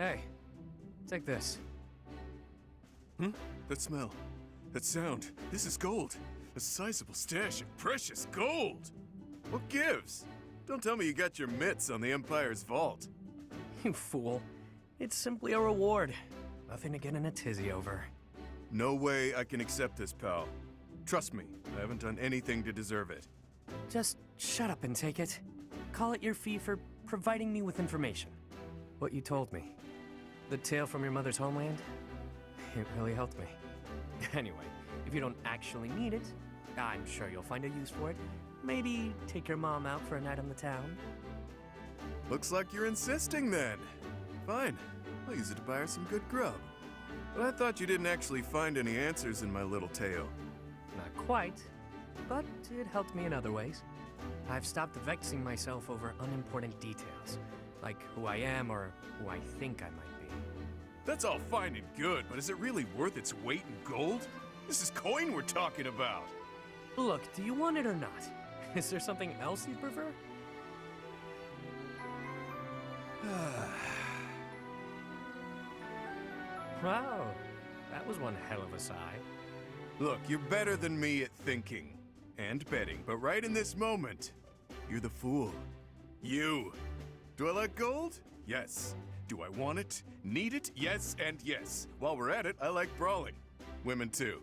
Hey, take this. That smell. That sound. This is gold. A sizable stash of precious gold. What gives? Don't tell me you got your mitts on the Empire's vault. You fool. It's simply a reward. Nothing to get in a tizzy over. No way I can accept this, pal. Trust me, I haven't done anything to deserve it. Just shut up and take it. Call it your fee for providing me with information. What you told me. The tale from your mother's homeland? It really helped me. Anyway, if you don't actually need it, I'm sure you'll find a use for it. Maybe take your mom out for a night on the town. Looks like you're insisting then. Fine, I'll use it to buy her some good grub. But I thought you didn't actually find any answers in my little tale. Not quite, but it helped me in other ways. I've stopped vexing myself over unimportant details, like who I am or who I think I might be. That's all fine and good, but is it really worth its weight in gold? This is coin we're talking about. Look, do you want it or not? Is there something else you prefer? Wow, that was one hell of a sigh. Look, you're better than me at thinking and betting, but right in this moment, you're the fool. You. Do I like gold? Yes. Do I want it? Need it? Yes and yes. While we're at it, I like brawling. Women too.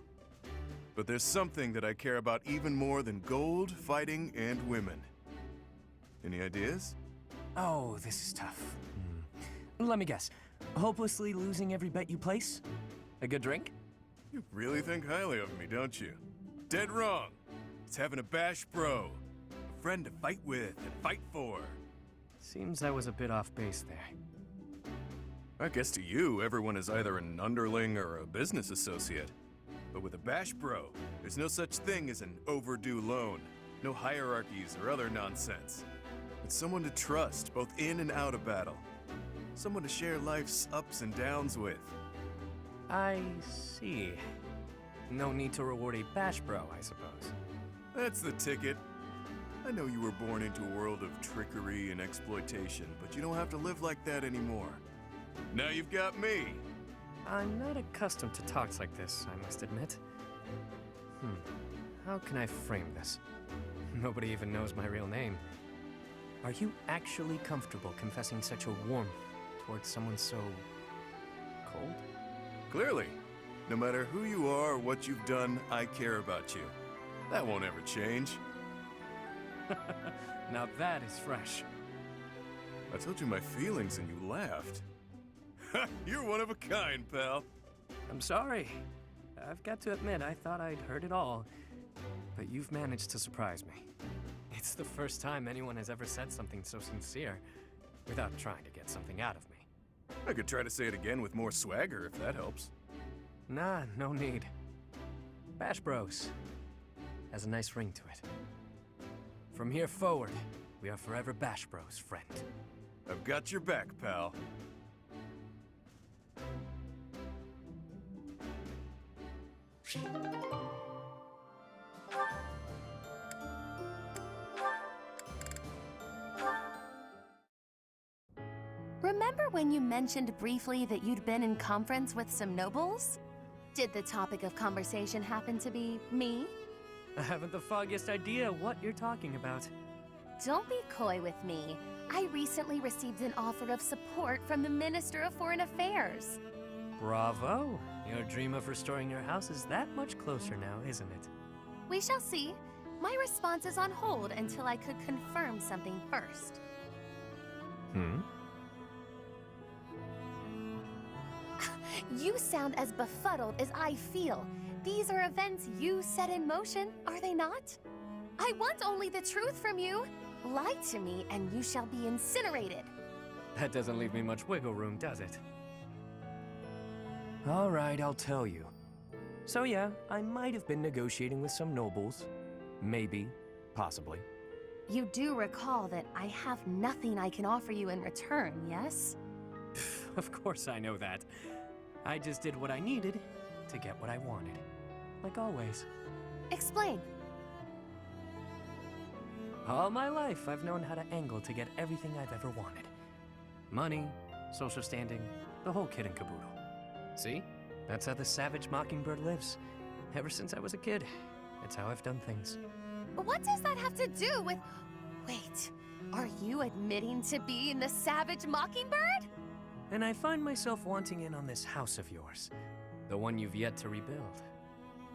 But there's something that I care about even more than gold, fighting, and women. Any ideas? Oh, this is tough. Let me guess. Hopelessly losing every bet you place? A good drink? You really think highly of me, don't you? Dead wrong. It's having a bash bro. A friend to fight with and fight for. Seems I was a bit off base there. I guess to you, everyone is either an underling or a business associate. But with a bash bro, there's no such thing as an overdue loan. No hierarchies or other nonsense. It's someone to trust, both in and out of battle. Someone to share life's ups and downs with. I see. No need to reward a bash bro, I suppose. That's the ticket. I know you were born into a world of trickery and exploitation, but you don't have to live like that anymore. Now you've got me. I'm not accustomed to talks like this, I must admit. How can I frame this? Nobody even knows my real name. Are you actually comfortable confessing such a warmth towards someone so cold? Clearly. No matter who you are or what you've done, I care about you. That won't ever change. Now that is fresh. I told you my feelings and you laughed. You're one of a kind, pal. I'm sorry. I've got to admit, I thought I'd heard it all. But you've managed to surprise me. It's the first time anyone has ever said something so sincere without trying to get something out of me. I could try to say it again with more swagger if that helps. Nah, no need. Bash Bros has a nice ring to it. From here forward, we are forever Bash Bros, friend. I've got your back, pal. Remember when you mentioned briefly that you'd been in conference with some nobles? Did the topic of conversation happen to be me? I haven't the foggiest idea what you're talking about. Don't be coy with me. I recently received an offer of support from the Minister of Foreign Affairs. Bravo! Your dream of restoring your house is that much closer now, isn't it? We shall see. My response is on hold until I could confirm something first. You sound as befuddled as I feel. These are events you set in motion, are they not? I want only the truth from you. Lie to me and you shall be incinerated. That doesn't leave me much wiggle room, does it? All right, I'll tell you. So yeah, I might have been negotiating with some nobles. Maybe. Possibly. You do recall that I have nothing I can offer you in return, yes? Of course I know that. I just did what I needed to get what I wanted. Like always. Explain. All my life, I've known how to angle to get everything I've ever wanted. Money, social standing, The whole kit and caboodle. See? That's how the savage mockingbird lives. Ever since I was a kid. It's how I've done things. What does that have to do with... Wait, are you admitting to being the savage mockingbird? And I find myself wanting in on this house of yours. The one you've yet to rebuild.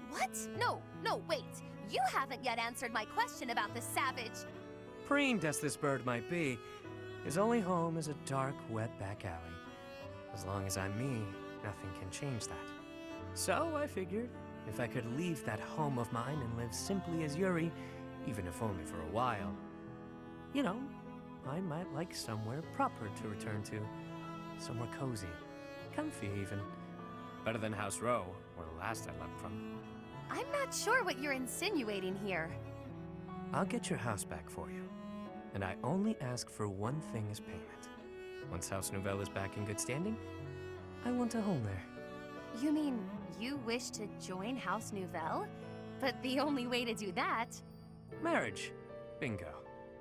What? No, wait. You haven't yet answered my question about the savage... Preened as this bird might be, his only home is a dark, wet back alley. As long as I'm me, nothing can change that. So I figured, if I could leave that home of mine and live simply as Yuri, even if only for a while, you know, I might like somewhere proper to return to. Somewhere cozy, comfy even. Better than House Row, where the last I left from. I'm not sure what you're insinuating here. I'll get your house back for you. And I only ask for one thing as payment. Once House Nouvelle is back in good standing, I want a home there. You mean you wish to join House Nouvelle? But the only way to do that... Marriage. Bingo.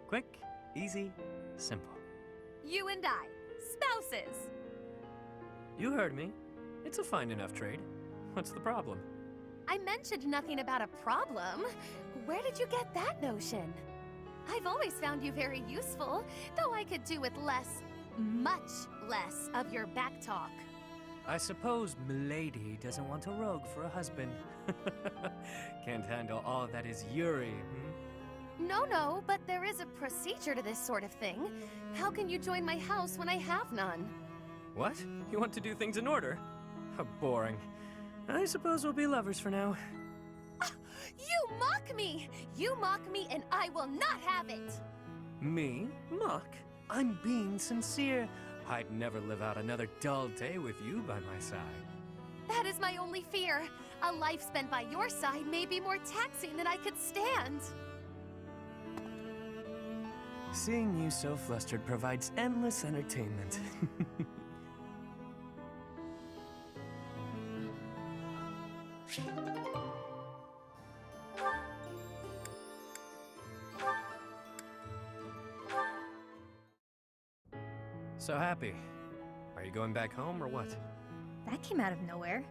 Quick, easy, simple. You and I, spouses. You heard me. It's a fine enough trade. What's the problem? I mentioned nothing about a problem. Where did you get that notion? I've always found you very useful, though I could do with less, much less of your back talk. I suppose Milady doesn't want a rogue for a husband. Can't handle all that is Yuri, No, but there is a procedure to this sort of thing. How can you join my house when I have none? What? You want to do things in order? How boring. I suppose we'll be lovers for now. You mock me! You mock me and I will not have it! Me? Mock? I'm being sincere. I'd never live out another dull day with you by my side. That is my only fear. A life spent by your side may be more taxing than I could stand. Seeing you so flustered provides endless entertainment. So Hapi, are you going back home or what? That came out of nowhere.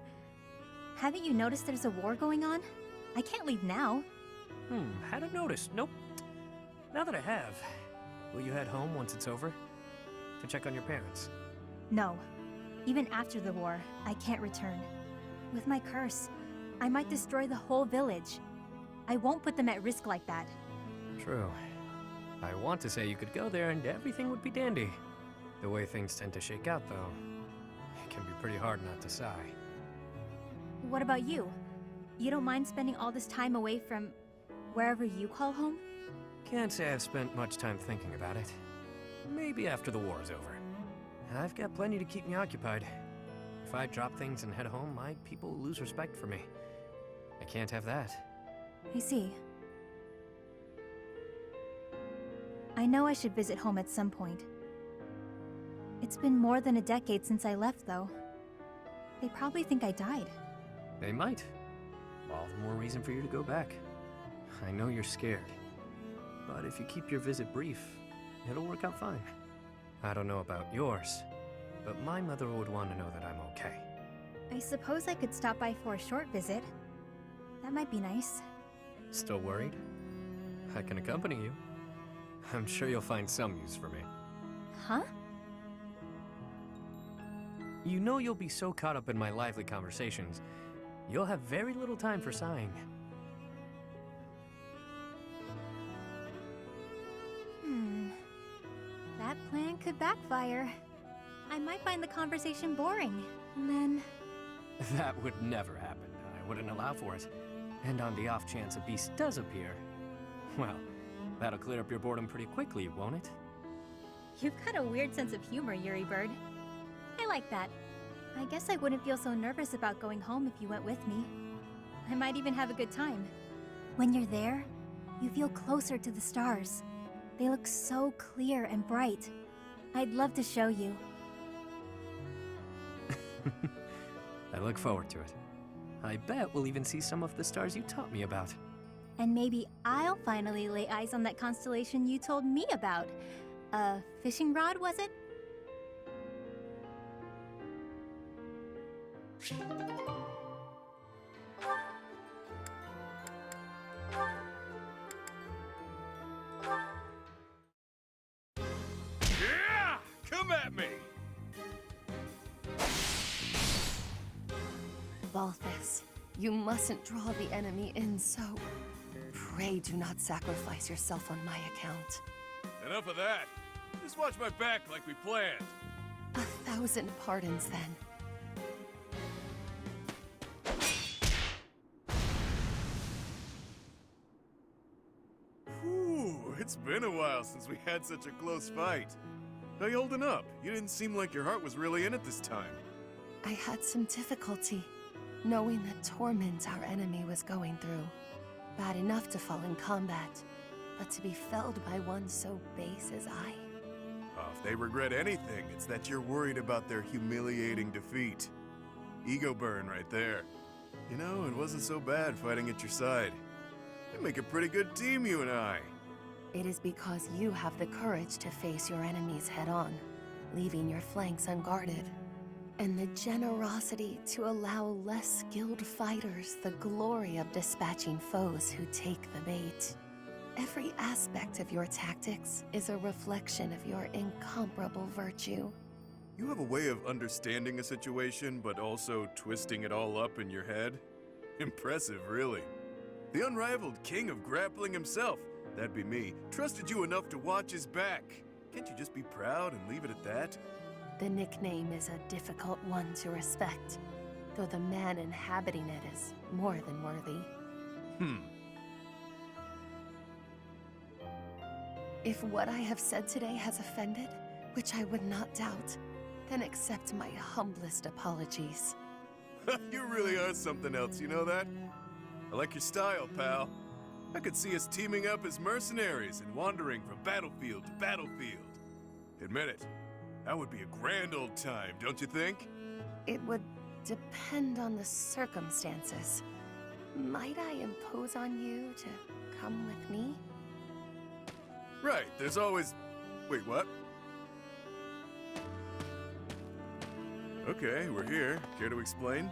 Haven't you noticed there's a war going on? I can't leave now. Hadn't noticed. Nope. Now that I have, will you head home once it's over? To check on your parents? No. Even after the war, I can't return. With my curse, I might destroy the whole village. I won't put them at risk like that. True. I want to say you could go there and everything would be dandy. The way things tend to shake out, though, it can be pretty hard not to sigh. What about you? You don't mind spending all this time away from wherever you call home? Can't say I've spent much time thinking about it. Maybe after the war's over. I've got plenty to keep me occupied. If I drop things and head home, my people will lose respect for me. I can't have that. I see. I know I should visit home at some point. It's been more than a decade since I left, though. They probably think I died. They might. All the more reason for you to go back. I know you're scared. But if you keep your visit brief, it'll work out fine. I don't know about yours, but my mother would want to know that I'm okay. I suppose I could stop by for a short visit. That might be nice. Still worried? I can accompany you. I'm sure you'll find some use for me. Huh? You know you'll be so caught up in my lively conversations, you'll have very little time for sighing. That plan could backfire. I might find the conversation boring, and then... That would never happen. I wouldn't allow for it. And on the off chance a beast does appear, well, that'll clear up your boredom pretty quickly, won't it? You've got a weird sense of humor, Yuri Bird. I like that. I guess I wouldn't feel so nervous about going home if you went with me. I might even have a good time. When you're there, you feel closer to the stars. They look so clear and bright. I'd love to show you. I look forward to it. I bet we'll even see some of the stars you taught me about. And maybe I'll finally lay eyes on that constellation you told me about. A fishing rod, was it? Yeah! Come at me! Balthus, you mustn't draw the enemy in so. Pray do not sacrifice yourself on my account. Enough of that. Just watch my back like we planned. 1,000 pardons, then. Whew, it's been a while since we had such a close fight. How you holding up? You didn't seem like your heart was really in it this time. I had some difficulty, knowing the torment our enemy was going through. Bad enough to fall in combat, but to be felled by one so base as I. Oh, if they regret anything, it's that you're worried about their humiliating defeat. Ego burn right there. You know, it wasn't so bad fighting at your side. We make a pretty good team, you and I. It is because you have the courage to face your enemies head-on, leaving your flanks unguarded. And the generosity to allow less skilled fighters the glory of dispatching foes who take the bait. Every aspect of your tactics is a reflection of your incomparable virtue. You have a way of understanding a situation, but also twisting it all up in your head. Impressive, really. The unrivaled king of grappling himself, that'd be me, trusted you enough to watch his back. Can't you just be proud and leave it at that? The nickname is a difficult one to respect, though the man inhabiting it is more than worthy. If what I have said today has offended, which I would not doubt, then accept my humblest apologies. You really are something else, you know that? I like your style, pal. I could see us teaming up as mercenaries and wandering from battlefield to battlefield. Admit it, that would be a grand old time, don't you think? It would depend on the circumstances. Might I impose on you to come with me? Right, there's always... Wait, what? Okay, we're here. Care to explain?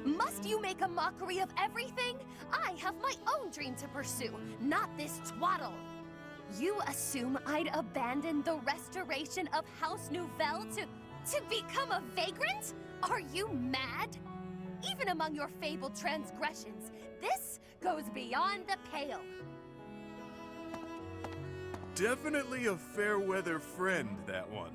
Must you make a mockery of everything? I have my own dream to pursue, not this twaddle. You assume I'd abandon the restoration of House Nouvelle to become a vagrant? Are you mad? Even among your fabled transgressions, this goes beyond the pale. Definitely a fair weather friend, that one.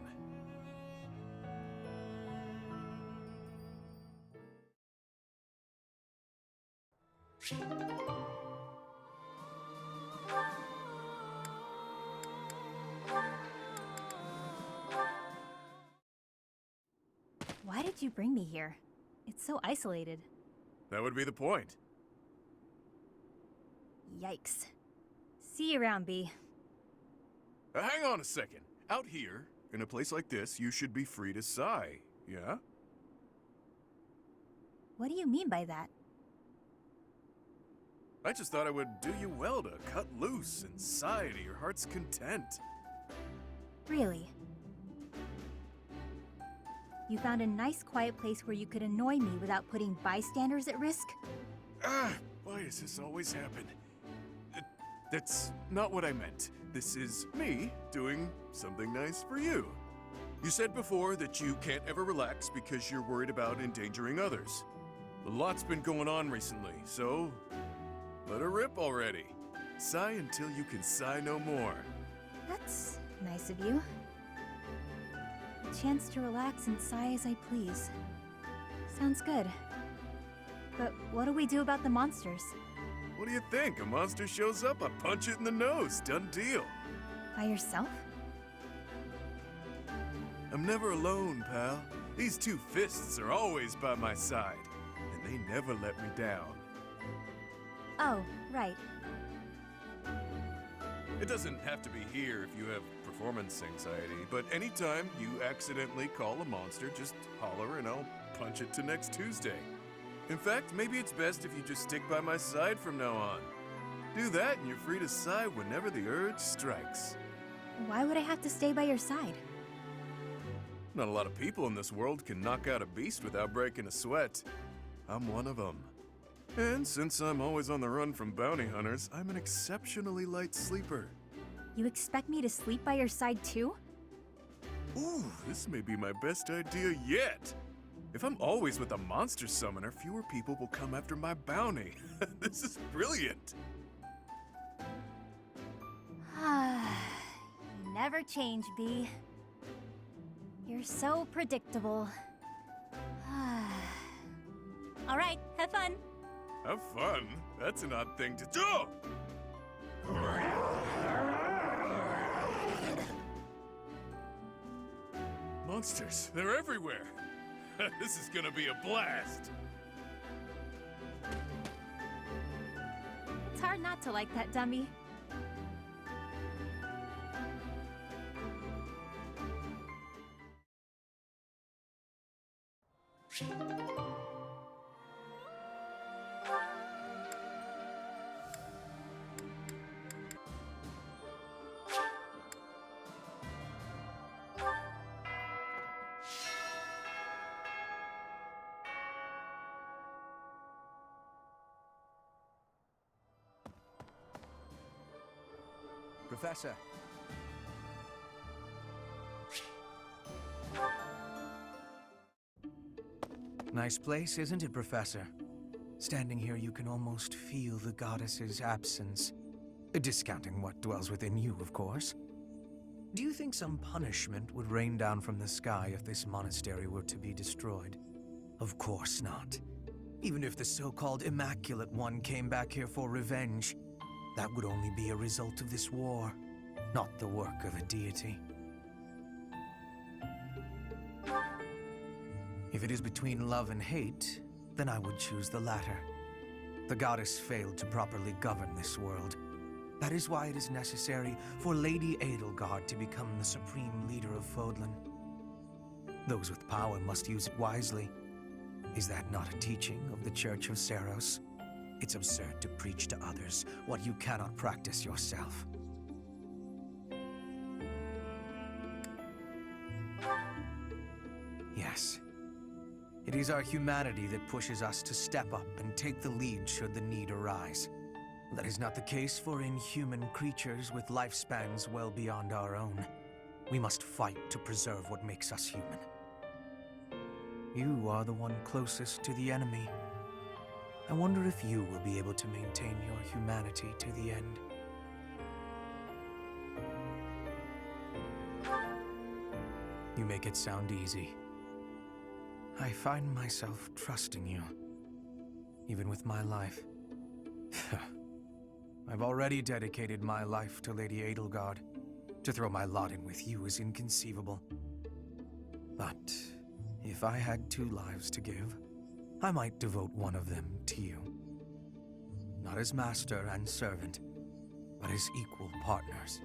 Why did you bring me here? It's so isolated. That would be the point. Yikes. See you around, B. Hang on a second. Out here, in a place like this, you should be free to sigh, yeah? What do you mean by that? I just thought it would do you well to cut loose and sigh to your heart's content. Really? You found a nice quiet place where you could annoy me without putting bystanders at risk? Why does this always happen? That's not what I meant. This is me doing something nice for you. You said before that you can't ever relax because you're worried about endangering others. A lot's been going on recently, so let her rip already. Sigh until you can sigh no more. That's nice of you. A chance to relax and sigh as I please. Sounds good. But what do we do about the monsters? What do you think? A monster shows up, I punch it in the nose. Done deal. By yourself? I'm never alone, pal. These two fists are always by my side, and they never let me down. Oh, right. It doesn't have to be here if you have performance anxiety, but anytime you accidentally call a monster, just holler and I'll punch it to next Tuesday. In fact, maybe it's best if you just stick by my side from now on. Do that and you're free to sigh whenever the urge strikes. Why would I have to stay by your side? Not a lot of people in this world can knock out a beast without breaking a sweat. I'm one of them. And since I'm always on the run from bounty hunters, I'm an exceptionally light sleeper. You expect me to sleep by your side too? Ooh, this may be my best idea yet. If I'm always with a monster summoner, fewer people will come after my bounty. This is brilliant. You never change, B. You're so predictable. All right, have fun. Have fun? That's an odd thing to do! Monsters, they're everywhere! This is gonna be a blast! It's hard not to like that dummy. Professor. Nice place, isn't it, Professor? Standing here, you can almost feel the goddess's absence. Discounting what dwells within you, of course. Do you think some punishment would rain down from the sky if this monastery were to be destroyed? Of course not. Even if the so-called Immaculate One came back here for revenge, that would only be a result of this war, not the work of a deity. If it is between love and hate, then I would choose the latter. The goddess failed to properly govern this world. That is why it is necessary for Lady Edelgard to become the supreme leader of Fodlan. Those with power must use it wisely. Is that not a teaching of the Church of Seros? It's absurd to preach to others what you cannot practice yourself. Yes. It is our humanity that pushes us to step up and take the lead should the need arise. That is not the case for inhuman creatures with lifespans well beyond our own. We must fight to preserve what makes us human. You are the one closest to the enemy. I wonder if you will be able to maintain your humanity to the end. You make it sound easy. I find myself trusting you, even with my life. I've already dedicated my life to Lady Edelgard. To throw my lot in with you is inconceivable. But if I had 2 lives to give, I might devote one of them to you. Not as master and servant, but as equal partners.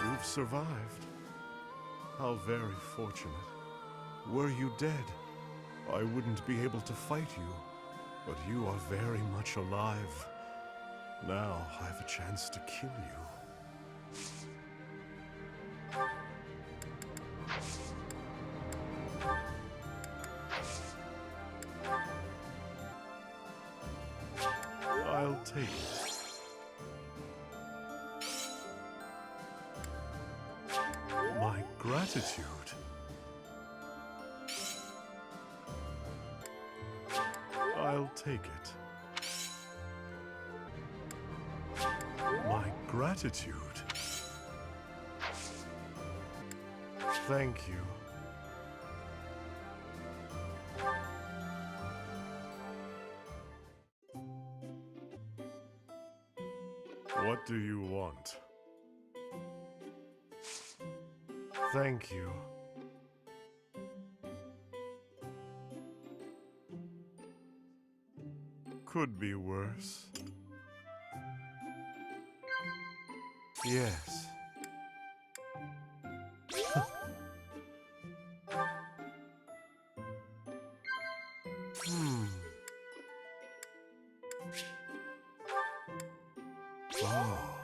You've survived. How very fortunate. Were you dead, I wouldn't be able to fight you. But you are very much alive. Now I have a chance to kill you. I'll take it. My gratitude. I'll take it. My gratitude. Thank you. What do you want? Thank you. Could be worse. Yes. Oh.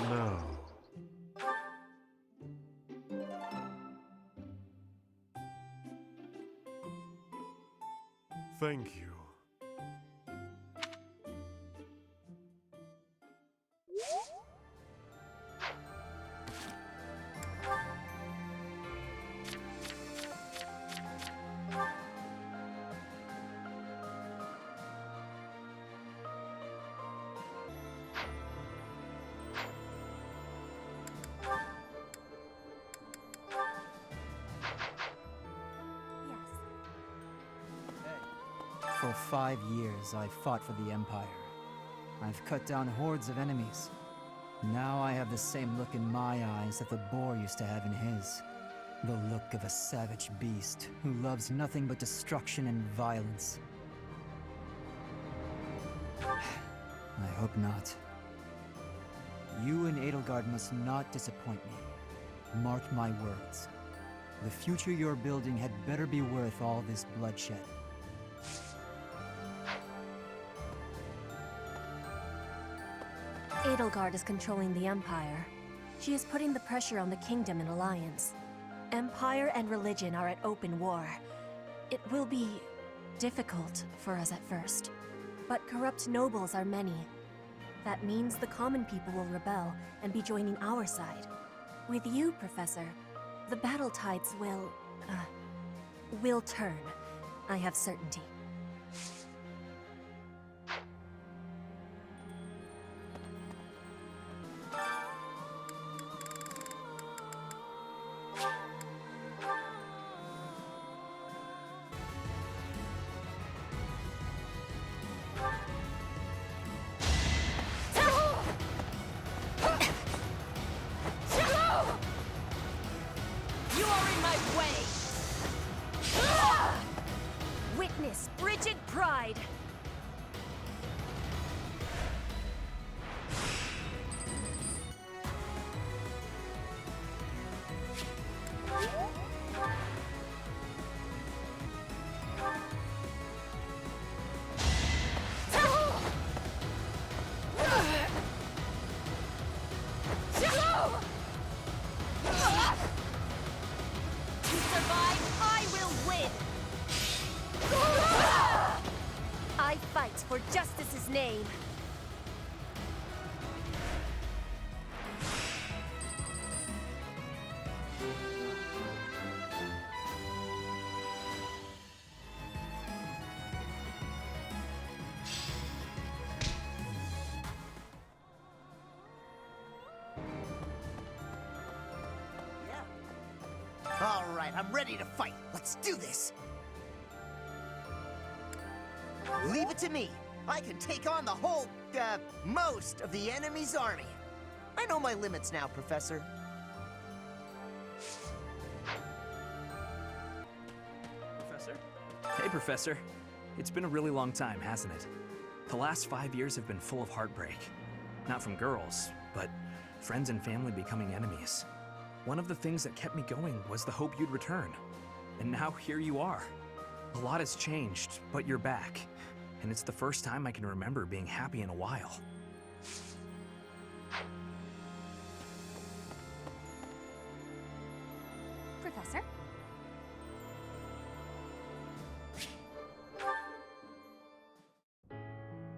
No. Thank you. For 5 years, I've fought for the Empire. I've cut down hordes of enemies. Now I have the same look in my eyes that the boar used to have in his. The look of a savage beast who loves nothing but destruction and violence. I hope not. You and Edelgard must not disappoint me. Mark my words. The future you're building had better be worth all this bloodshed. Edelgard is controlling the Empire. She is putting the pressure on the Kingdom in alliance. Empire and religion are at open war. It will be difficult for us at first, but corrupt nobles are many. That means the common people will rebel and be joining our side. With you, Professor, the battle tides will turn. I have certainty. Witness frigid pride! To survive, I will win! I fight for justice's name. All right, I'm ready to fight. Let's do this. Leave it to me. I can take on the whole, most of the enemy's army. I know my limits now, Professor. Professor? Hey, Professor. It's been a really long time, hasn't it? The last 5 years have been full of heartbreak. Not from girls, but friends and family becoming enemies. One of the things that kept me going was the hope you'd return. And now here you are. A lot has changed, but you're back. And it's the first time I can remember being happy in a while. Professor?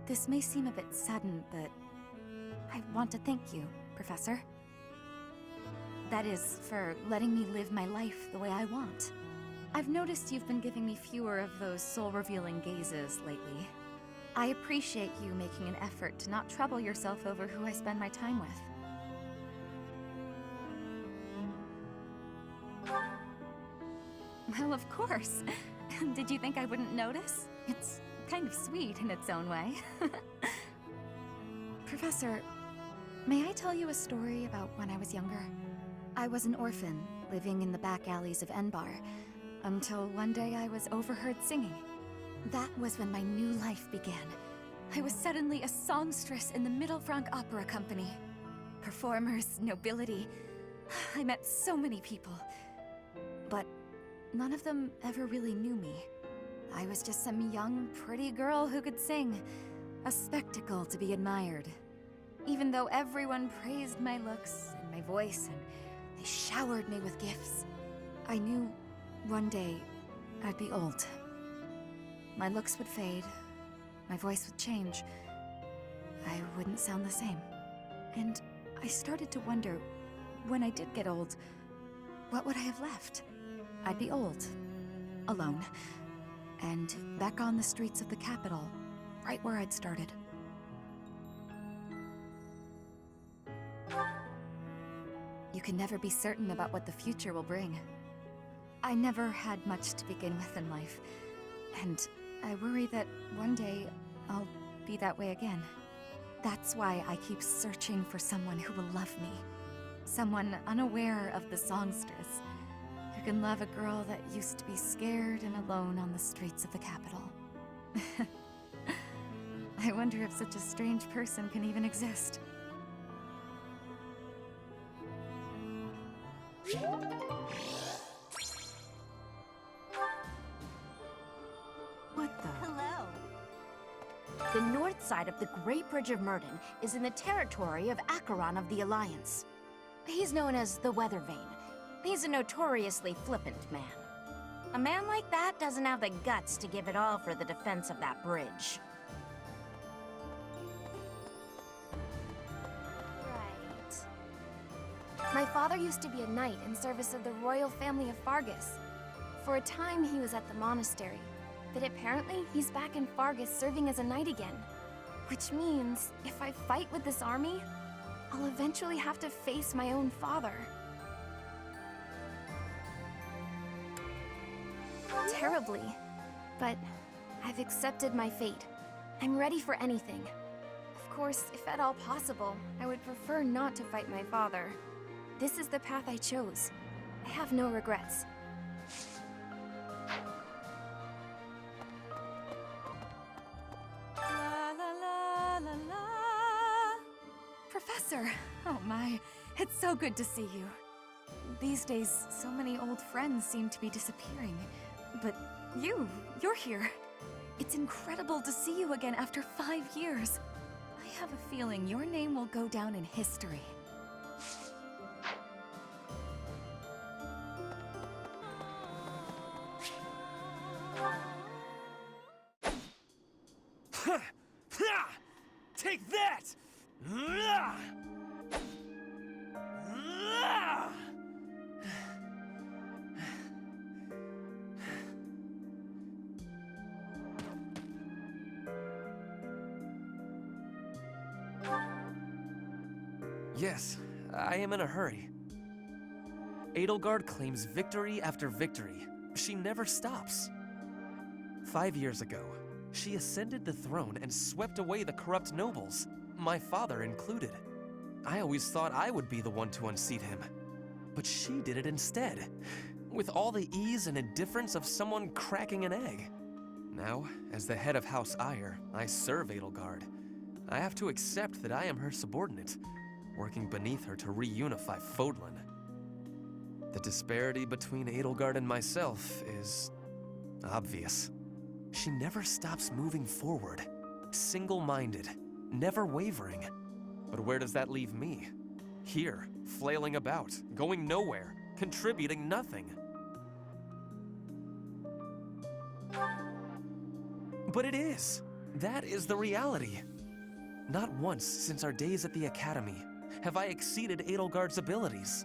This may seem a bit sudden, but I want to thank you, Professor. That is, for letting me live my life the way I want. I've noticed you've been giving me fewer of those soul-revealing gazes lately. I appreciate you making an effort to not trouble yourself over who I spend my time with. Well, of course. Did you think I wouldn't notice? It's kind of sweet in its own way. Professor, may I tell you a story about when I was younger? I was an orphan, living in the back alleys of Enbar, until one day I was overheard singing. That was when my new life began. I was suddenly a songstress in the Middle Franc Opera Company. performers, nobility. I met so many people. But none of them ever really knew me. I was just some young, pretty girl who could sing. A spectacle to be admired. Even though everyone praised my looks and my voice, and they showered me with gifts, I knew one day I'd be old. My looks would fade, my voice would change. I wouldn't sound the same. And I started to wonder, when I did get old, what would I have left? I'd be old, alone, and back on the streets of the capital, right where I'd started. You can never be certain about what the future will bring. I never had much to begin with in life, and I worry that one day I'll be that way again. That's why I keep searching for someone who will love me. Someone unaware of the songstress, who can love a girl that used to be scared and alone on the streets of the capital. I wonder if such a strange person can even exist. What the? Hello. The north side of the Great Bridge of Myrden is in the territory of Acheron of the Alliance. He's known as the Weather Vane. He's a notoriously flippant man. A man like that doesn't have the guts to give it all for the defense of that bridge. Right. My father used to be a knight in service of the royal family of Fargus. For a time, he was at the monastery, but apparently he's back in Fargus serving as a knight again. Which means, if I fight with this army, I'll eventually have to face my own father. Terribly, but I've accepted my fate. I'm ready for anything. Of course, if at all possible, I would prefer not to fight my father. This is the path I chose. I have no regrets. La la la la la. Professor! Oh my, it's so good to see you. These days, so many old friends seem to be disappearing. But you're here. It's incredible to see you again after 5 years. I have a feeling your name will go down in history. Take that! Yes, I am in a hurry. Edelgard claims victory after victory. She never stops. 5 years ago, she ascended the throne and swept away the corrupt nobles, my father included. I always thought I would be the one to unseat him. But she did it instead, with all the ease and indifference of someone cracking an egg. Now, as the head of House Eyre, I serve Edelgard. I have to accept that I am her subordinate, working beneath her to reunify Fodlan. The disparity between Edelgard and myself is obvious. She never stops moving forward, single-minded, never wavering. But where does that leave me? Here, flailing about, going nowhere, contributing nothing. But it is. That is the reality. Not once since our days at the Academy have I exceeded Edelgard's abilities.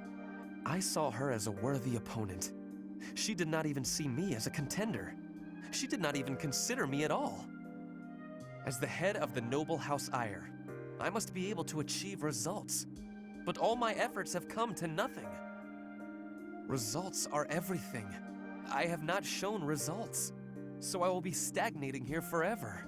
I saw her as a worthy opponent. She did not even see me as a contender. She did not even consider me at all. As the head of the noble House Eyre, I must be able to achieve results. But all my efforts have come to nothing. Results are everything. I have not shown results, so I will be stagnating here forever.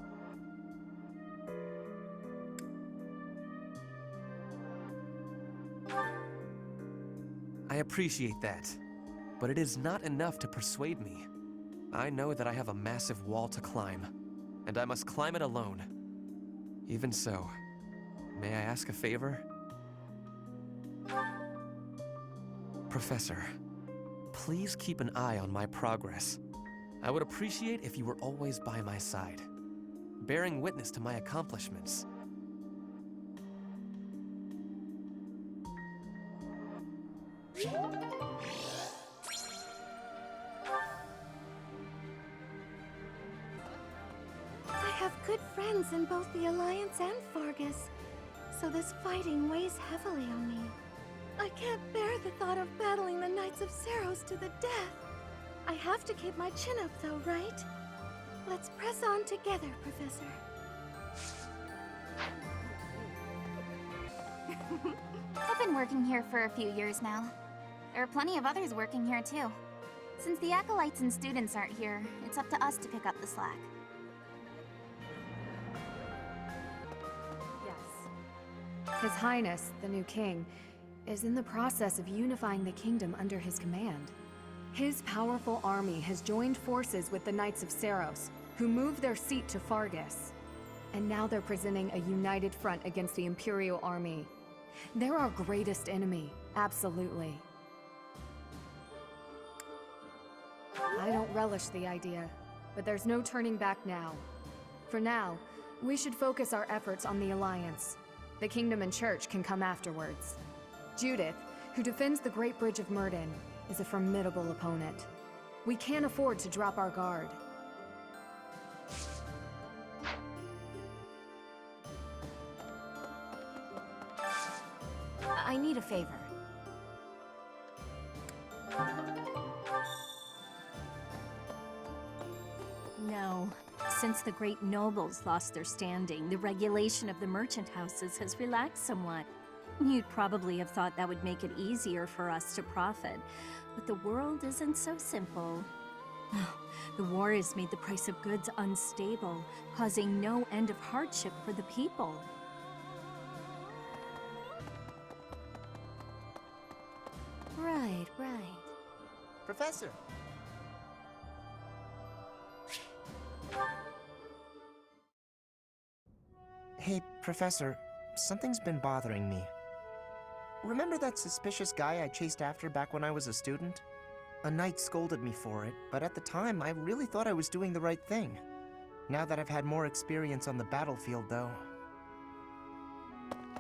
I appreciate that, but it is not enough to persuade me. I know that I have a massive wall to climb, and I must climb it alone. Even so, may I ask a favor? Professor, please keep an eye on my progress. I would appreciate if you were always by my side, bearing witness to my accomplishments. I have good friends in both the Alliance and Fargus, so this fighting weighs heavily on me. I can't bear the thought of battling the Knights of Seros to the death. I have to keep my chin up though, right? Let's press on together, Professor. I've been working here for a few years now. There are plenty of others working here too. Since the acolytes and students aren't here, it's up to us to pick up the slack. Yes. His Highness, the new king, is in the process of unifying the kingdom under his command. His powerful army has joined forces with the Knights of Seros, who moved their seat to Fargus. And now they're presenting a united front against the Imperial army. They're our greatest enemy, absolutely. I don't relish the idea, but there's no turning back now. For now, we should focus our efforts on the Alliance. The Kingdom and Church can come afterwards. Judith, who defends the Great Bridge of Myrden, is a formidable opponent. We can't afford to drop our guard. I need a favor. No. Since the great nobles lost their standing, the regulation of the merchant houses has relaxed somewhat. You'd probably have thought that would make it easier for us to profit, but the world isn't so simple. The war has made the price of goods unstable, causing no end of hardship for the people. Right. Professor! Hey, Professor, something's been bothering me. Remember that suspicious guy I chased after back when I was a student? A knight scolded me for it, but at the time I really thought I was doing the right thing. Now that I've had more experience on the battlefield, though...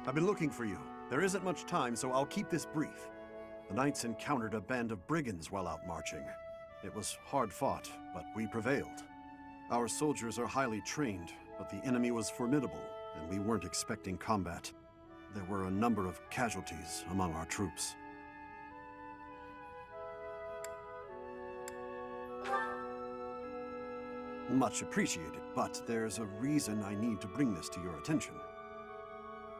I've been looking for you. There isn't much time, so I'll keep this brief. The knights encountered a band of brigands while out marching. It was hard fought, but we prevailed. Our soldiers are highly trained, but the enemy was formidable, and we weren't expecting combat. There were a number of casualties among our troops. Much appreciated, but there's a reason I need to bring this to your attention.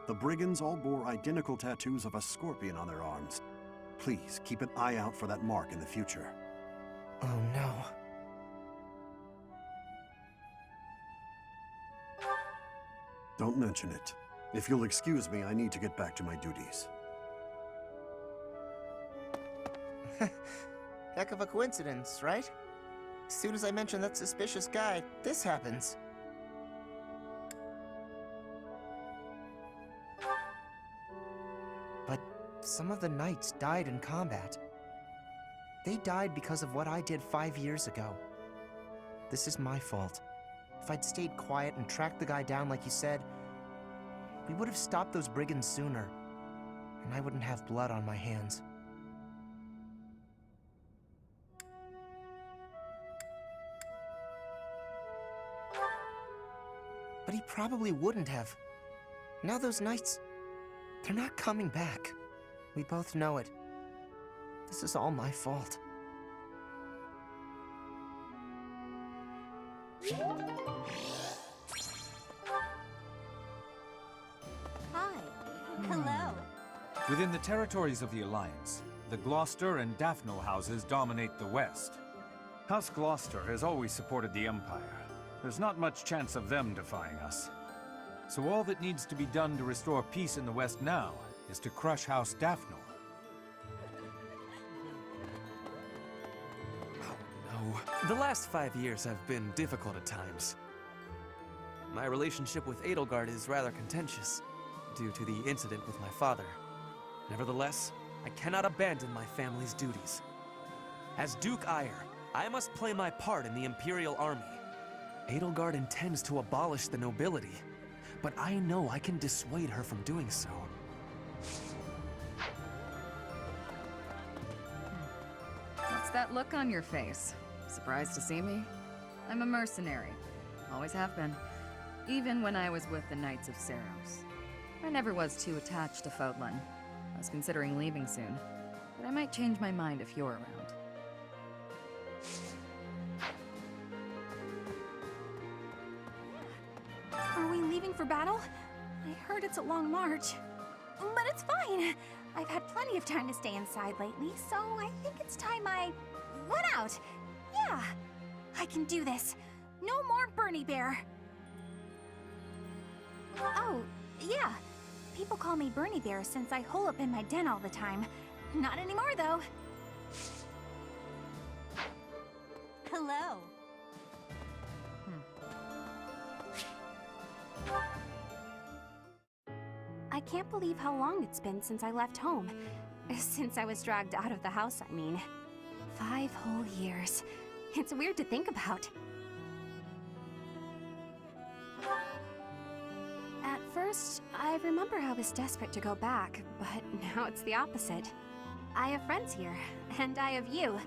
The brigands all bore identical tattoos of a scorpion on their arms. Please keep an eye out for that mark in the future. Oh no. Don't mention it. If you'll excuse me, I need to get back to my duties. Heck of a coincidence, right? As soon as I mention that suspicious guy, this happens. But some of the knights died in combat. They died because of what I did 5 years ago. This is my fault. If I'd stayed quiet and tracked the guy down like you said, we would have stopped those brigands sooner, and I wouldn't have blood on my hands. But he probably wouldn't have. Now those knights, they're not coming back. We both know it. This is all my fault. Hi. Hello. Within the territories of the Alliance, the Gloucester and Daphno houses dominate the West. House Gloucester has always supported the Empire. There's not much chance of them defying us. So all that needs to be done to restore peace in the West now is to crush House Daphno. No. The last 5 years have been difficult at times. My relationship with Edelgard is rather contentious, due to the incident with my father. Nevertheless, I cannot abandon my family's duties. As Duke Ire, I must play my part in the Imperial Army. Edelgard intends to abolish the nobility, but I know I can dissuade her from doing so. What's that look on your face? Surprised to see me? I'm a mercenary. Always have been. Even when I was with the Knights of Seros. I never was too attached to Fodlan. I was considering leaving soon, but I might change my mind if you're around. Are we leaving for battle? I heard it's a long march. But it's fine. I've had plenty of time to stay inside lately, so I think it's time I went out. Yeah, I can do this. No more Bernie Bear. Oh, yeah. People call me Bernie Bear since I hole up in my den all the time. Not anymore, though. Hello. I can't believe how long it's been since I left home. Since I was dragged out of the house, I mean. 5 whole years. It's weird to think about. At first, I remember I was desperate to go back, but now it's the opposite. I have friends here, and I have you.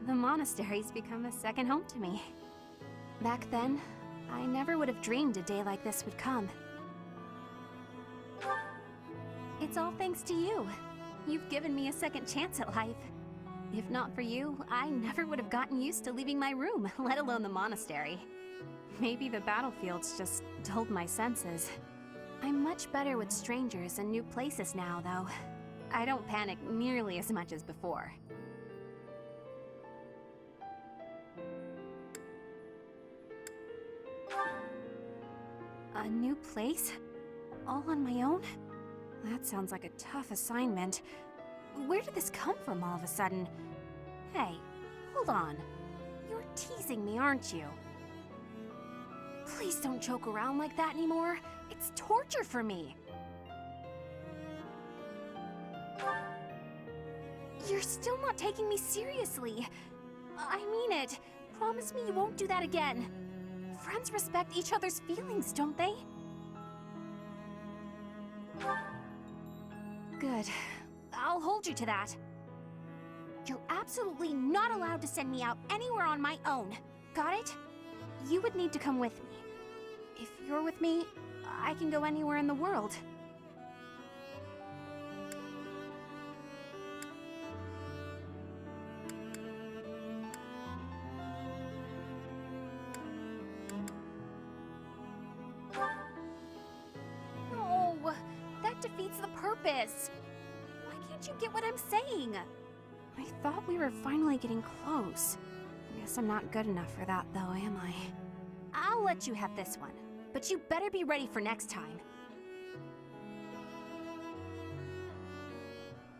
The monastery's become a second home to me. Back then, I never would have dreamed a day like this would come. It's all thanks to you. You've given me a second chance at life. If not for you, I never would have gotten used to leaving my room, let alone the monastery. Maybe the battlefield's just dulled my senses. I'm much better with strangers and new places now, though. I don't panic nearly as much as before. A new place? All on my own? That sounds like a tough assignment. Where did this come from all of a sudden? Hey, hold on. You're teasing me, aren't you? Please don't joke around like that anymore. It's torture for me. You're still not taking me seriously. I mean it. Promise me you won't do that again. Friends respect each other's feelings, don't they? Good. I'll hold you to that. You're absolutely not allowed to send me out anywhere on my own. Got it? You would need to come with me. If you're with me, I can go anywhere in the world. No, that defeats the purpose. Why can't you get what I'm saying? I thought we were finally getting close. Guess I'm not good enough for that, though, am I? I'll let you have this one, but you better be ready for next time.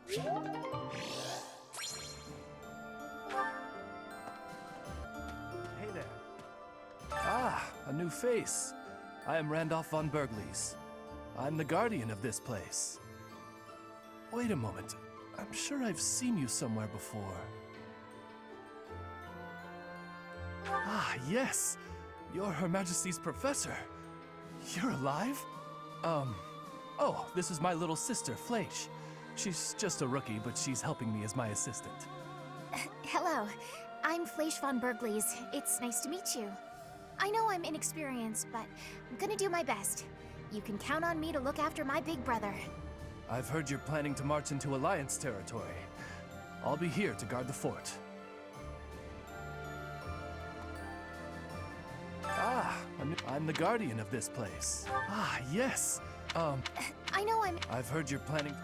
Hey there. Ah, a new face. I am Randolph von Berglies. I'm the guardian of this place. Wait a moment. I'm sure I've seen you somewhere before. Ah, yes! You're Her Majesty's professor. You're alive? Oh, this is my little sister, Fleisch. She's just a rookie, but she's helping me as my assistant. Hello, I'm Fleisch von Berglies. It's nice to meet you. I know I'm inexperienced, but I'm gonna do my best. You can count on me to look after my big brother. I've heard you're planning to march into Alliance territory. I'll be here to guard the fort. Ah, I'm the guardian of this place. Ah, yes. I know I'm... I've heard you're planning...